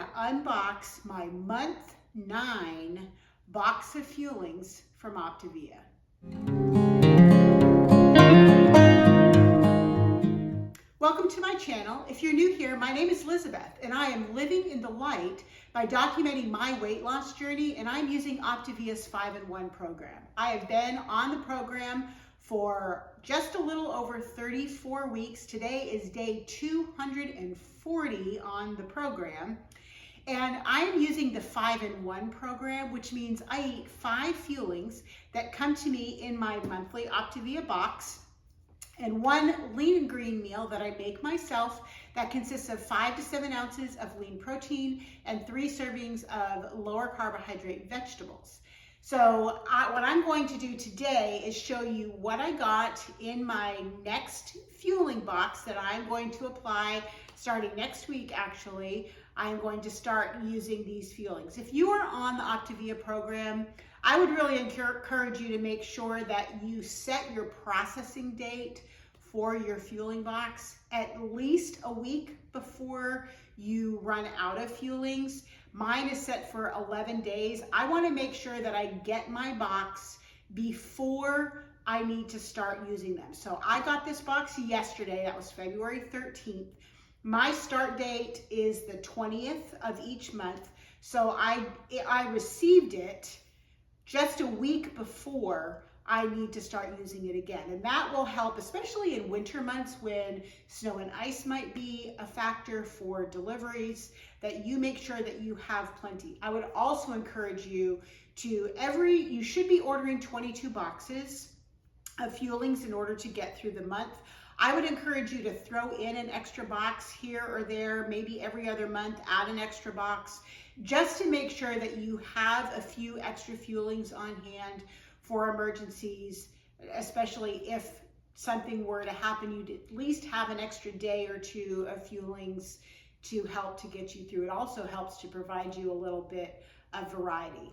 gonna unbox my month 9 box of fuelings from Optavia. Welcome to my channel. If you're new here, my name is Lizabeth and I am living in the light by documenting my weight loss journey, and I'm using Optavia's 5-in-1 program. I have been on the program for just a little over 34 weeks. Today is day 240 on the program. And I'm using the 5-in-1 program, which means I eat 5 fuelings that come to me in my monthly Optavia box, and 1 lean and green meal that I make myself that consists of 5 to 7 ounces of lean protein and 3 servings of lower carbohydrate vegetables. So what I'm going to do today is show you what I got in my next fueling box that I'm going to apply starting next week. Actually, I'm going to start using these fuelings. If you are on the Optavia program, I would really encourage you to make sure that you set your processing date for your fueling box at least a week before you run out of fuelings. Mine is set for 11 days. I want to make sure that I get my box before I need to start using them. So I got this box yesterday. That was February 13th. My start date is the 20th of each month. So I received it just a week before I need to start using it again. And that will help, especially in winter months when snow and ice might be a factor for deliveries, that you make sure that you have plenty. I would also encourage you to you should be ordering 22 boxes of fuelings in order to get through the month. I would encourage you to throw in an extra box here or there, maybe every other month, add an extra box, just to make sure that you have a few extra fuelings on hand for emergencies, especially if something were to happen. You'd at least have an extra day or two of fuelings to help to get you through. It also helps to provide you a little bit of variety.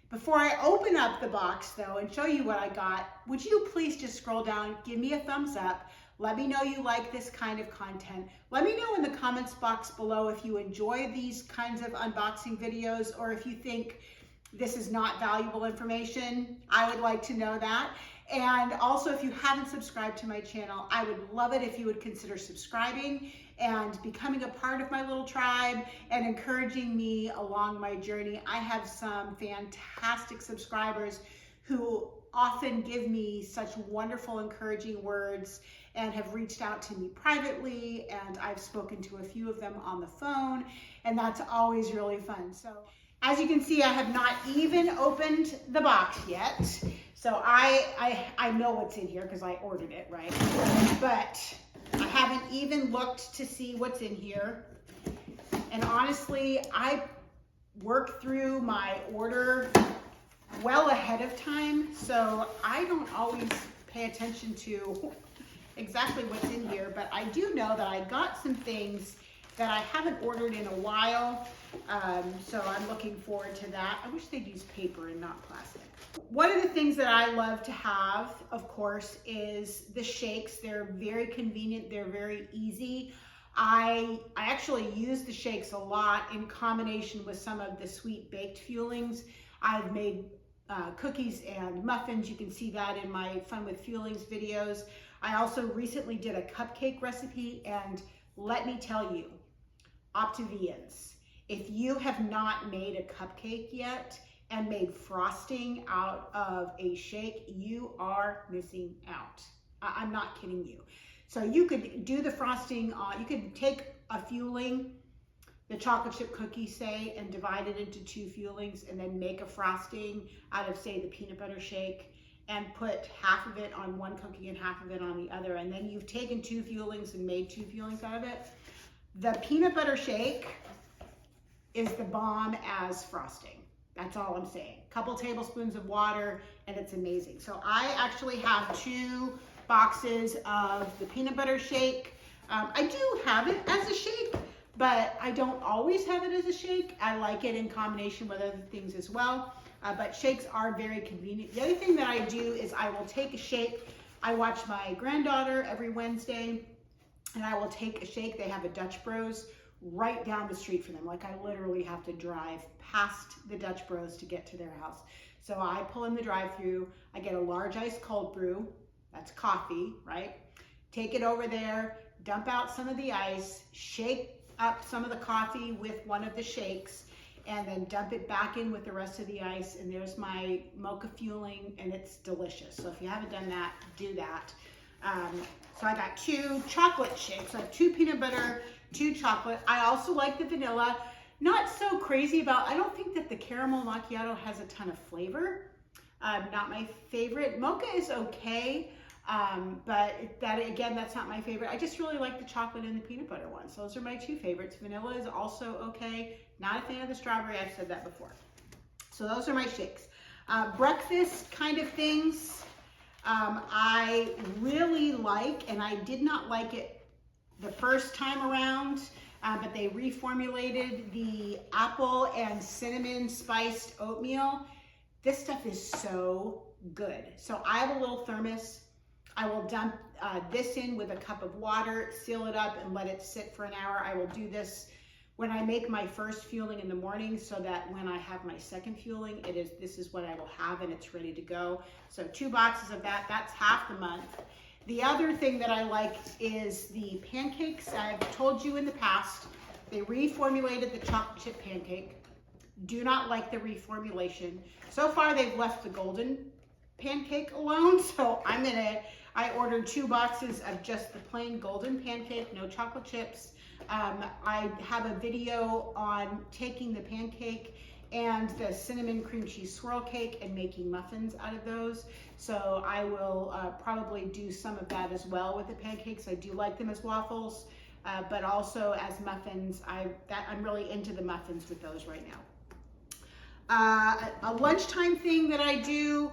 Before I open up the box though and show you what I got, would you please just scroll down, give me a thumbs up. Let me know you like this kind of content. Let me know in the comments box below if you enjoy these kinds of unboxing videos or if you think this is not valuable information. I would like to know that. And also, if you haven't subscribed to my channel, I would love it if you would consider subscribing and becoming a part of my little tribe and encouraging me along my journey. I have some fantastic subscribers who often give me such wonderful, encouraging words and have reached out to me privately, and I've spoken to a few of them on the phone, and that's always really fun. So as you can see, I have not even opened the box yet. So I know what's in here because I ordered it, right? But I haven't even looked to see what's in here. And honestly, I work through my order well ahead of time, so I don't always pay attention to exactly what's in here, but I do know that I got some things that I haven't ordered in a while, so I'm looking forward to that. I wish they'd use paper and not plastic. One of the things that I love to have, of course, is the shakes. They're very convenient, they're very easy. I actually use the shakes a lot in combination with some of the sweet baked fuelings. I've made cookies and muffins. You can see that in my Fun with Fuelings videos. I also recently did a cupcake recipe, and let me tell you, Optavians, if you have not made a cupcake yet and made frosting out of a shake, you are missing out. I'm not kidding you. So you could do the frosting, you could take a fueling, the chocolate chip cookie, say, and divide it into 2 fuelings, and then make a frosting out of, say, the peanut butter shake, and put half of it on one cookie and half of it on the other. And then you've taken 2 fuelings and made 2 fuelings out of it. The peanut butter shake is the bomb as frosting. That's all I'm saying. A couple tablespoons of water and it's amazing. So I actually have 2 boxes of the peanut butter shake. I do have it as a shake, but I don't always have it as a shake. I like it in combination with other things as well. But shakes are very convenient. The other thing that I do is I will take a shake. I watch my granddaughter every Wednesday, and I will take a shake. They have a Dutch Bros right down the street from them. Like I literally have to drive past the Dutch Bros to get to their house. So I pull in the drive-through, I get a large iced cold brew, that's coffee, right? Take it over there, dump out some of the ice, shake up some of the coffee with one of the shakes, and then dump it back in with the rest of the ice, and there's my mocha fueling, and it's delicious. So if you haven't done that, do that. So I got 2 chocolate shakes. I have 2 peanut butter, 2 chocolate. I also like the vanilla. Not so crazy about, I don't think that the caramel macchiato has a ton of flavor. Not my favorite. Mocha is okay, but that's not my favorite. I just really like the chocolate and the peanut butter ones. So those are my 2 favorites. Vanilla is also okay. Not a fan of the strawberry, I've said that before. So those are my shakes. Breakfast kind of things, I really like, and I did not like it the first time around, but they reformulated the apple and cinnamon spiced oatmeal. This stuff is so good. So I have a little thermos. I will dump this in with a cup of water, seal it up, and let it sit for an hour. I will do this when I make my first fueling in the morning, so that when I have my second fueling, this is what I will have, and it's ready to go. So 2 boxes of that, that's half the month. The other thing that I like is the pancakes. I've told you in the past, they reformulated the chocolate chip pancake. Do not like the reformulation. So far, they've left the golden pancake alone, so I ordered 2 boxes of just the plain golden pancake, no chocolate chips. I have a video on taking the pancake and the cinnamon cream cheese swirl cake and making muffins out of those. So I will probably do some of that as well with the pancakes. I do like them as waffles, but also as muffins. I'm really into the muffins with those right now. A lunchtime thing that I do,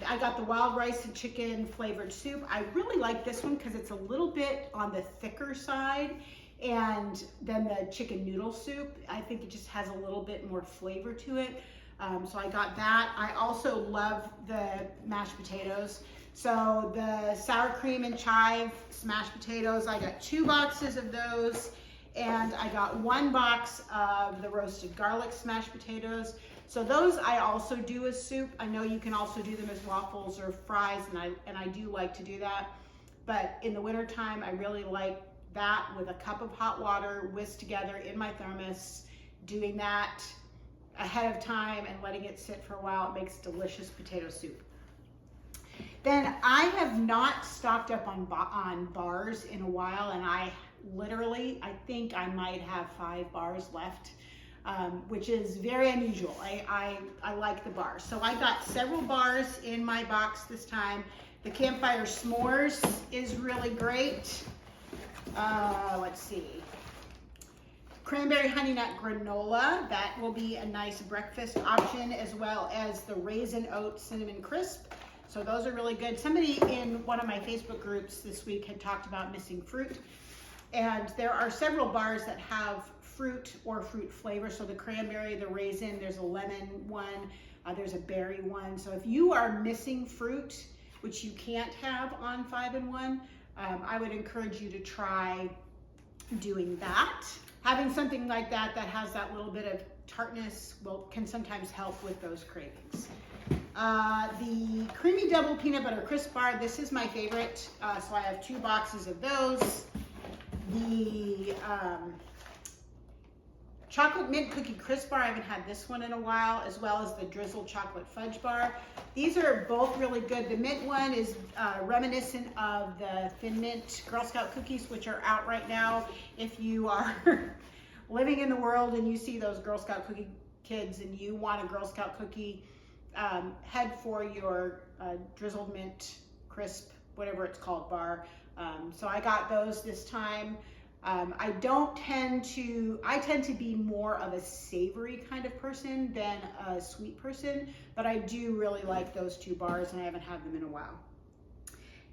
I got the wild rice and chicken flavored soup. I really like this one because it's a little bit on the thicker side. And then the chicken noodle soup, I think it just has a little bit more flavor to it. So I got that. I also love the mashed potatoes. So the sour cream and chive smashed potatoes, I got 2 boxes of those. And I got 1 box of the roasted garlic smashed potatoes. So those I also do as soup. I know you can also do them as waffles or fries, and I do like to do that. But in the wintertime, I really like that with a cup of hot water whisked together in my thermos, doing that ahead of time and letting it sit for a while. It makes delicious potato soup. Then I have not stocked up on bars in a while, and I think I might have 5 bars left, which is very unusual. I like the bars. So I got several bars in my box this time. The Campfire S'mores is really great. Let's see. Cranberry Honey Nut Granola, that will be a nice breakfast option, as well as the Raisin Oat Cinnamon Crisp. So those are really good. Somebody in one of my Facebook groups this week had talked about missing fruit, and there are several bars that have fruit or fruit flavor. So the cranberry, the raisin, there's a lemon one, there's a berry one. So if you are missing fruit, which you can't have on 5-in-1, I would encourage you to try doing that. Having something like that that has that little bit of tartness can sometimes help with those cravings. The Creamy Double Peanut Butter Crisp Bar, this is my favorite. So I have 2 boxes of those. The Chocolate Mint Cookie Crisp Bar, I haven't had this one in a while, as well as the Drizzled Chocolate Fudge Bar. These are both really good. The mint one is reminiscent of the Thin Mint Girl Scout cookies, which are out right now. If you are living in the world and you see those Girl Scout cookie kids and you want a Girl Scout cookie, head for your Drizzled Mint Crisp, whatever it's called, bar. So I got those this time. I tend to be more of a savory kind of person than a sweet person, but I do really like those 2 bars, and I haven't had them in a while.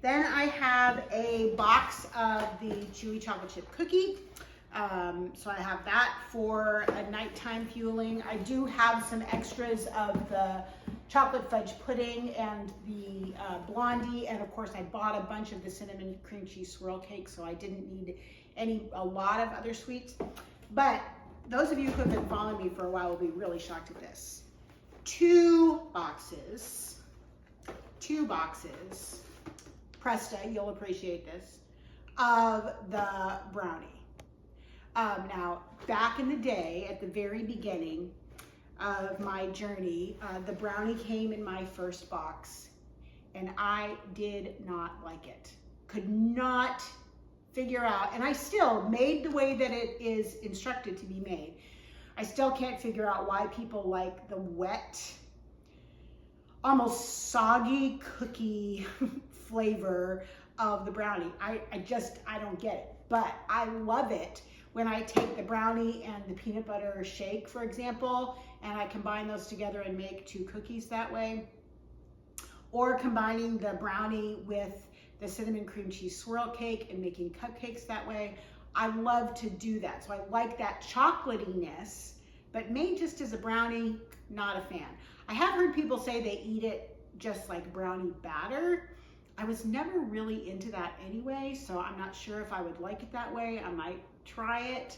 Then I have a box of the chewy chocolate chip cookie. So I have that for a nighttime fueling. I do have some extras of the chocolate fudge pudding and the blondie, and of course I bought a bunch of the cinnamon cream cheese swirl cake, so I didn't need a lot of other sweets. But those of you who have been following me for a while will be really shocked at this. Two boxes, Presta, you'll appreciate this, of the brownie. Now, back in the day, at the very beginning of my journey, the brownie came in my first box, and I did not like it. Could not figure out, and I still made the way that it is instructed to be made. I still can't figure out why people like the wet, almost soggy cookie flavor of the brownie. I don't get it, but I love it when I take the brownie and the peanut butter shake, for example, and I combine those together and make two cookies that way. Or combining the brownie with the cinnamon cream cheese swirl cake and making cupcakes that way. I love to do that. So I like that chocolatiness, but made just as a brownie, not a fan. I have heard people say they eat it just like brownie batter. I was never really into that anyway, so I'm not sure if I would like it that way. I might try it.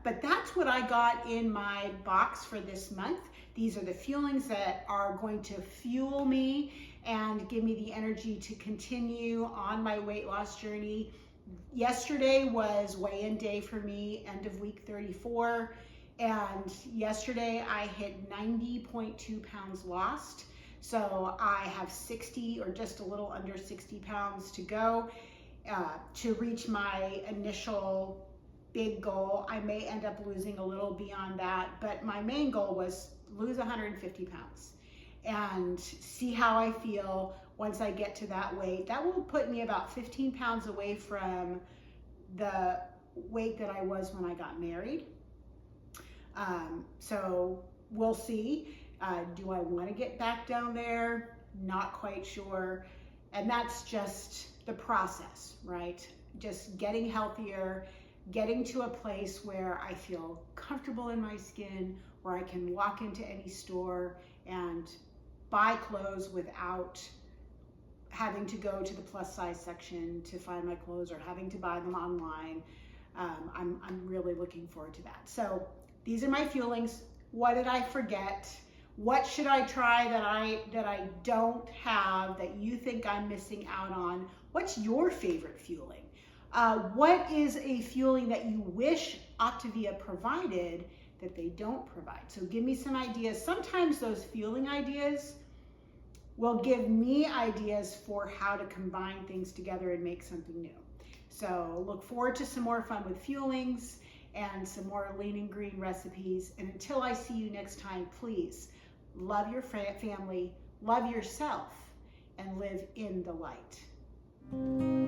But that's what I got in my box for this month. These are the fuelings that are going to fuel me and give me the energy to continue on my weight loss journey. Yesterday was weigh-in day for me, end of week 34. And yesterday I hit 90.2 pounds lost. So I have 60 or just a little under 60 pounds to go to reach my initial big goal. I may end up losing a little beyond that, but my main goal was lose 150 pounds and see how I feel once I get to that weight. That will put me about 15 pounds away from the weight that I was when I got married. So we'll see. Do I want to get back down there? Not quite sure. And that's just the process, right? Just getting healthier, getting to a place where I feel comfortable in my skin, where I can walk into any store and buy clothes without having to go to the plus size section to find my clothes or having to buy them online. I'm really looking forward to that. So these are my fuelings. What did I forget? What should I try that I don't have that you think I'm missing out on? What's your favorite fueling? What is a fueling that you wish Optavia provided that they don't provide? So give me some ideas. Sometimes those fueling ideas will give me ideas for how to combine things together and make something new. So look forward to some more fun with fuelings and some more lean and green recipes. And until I see you next time, please love your family, love yourself, and live in the light.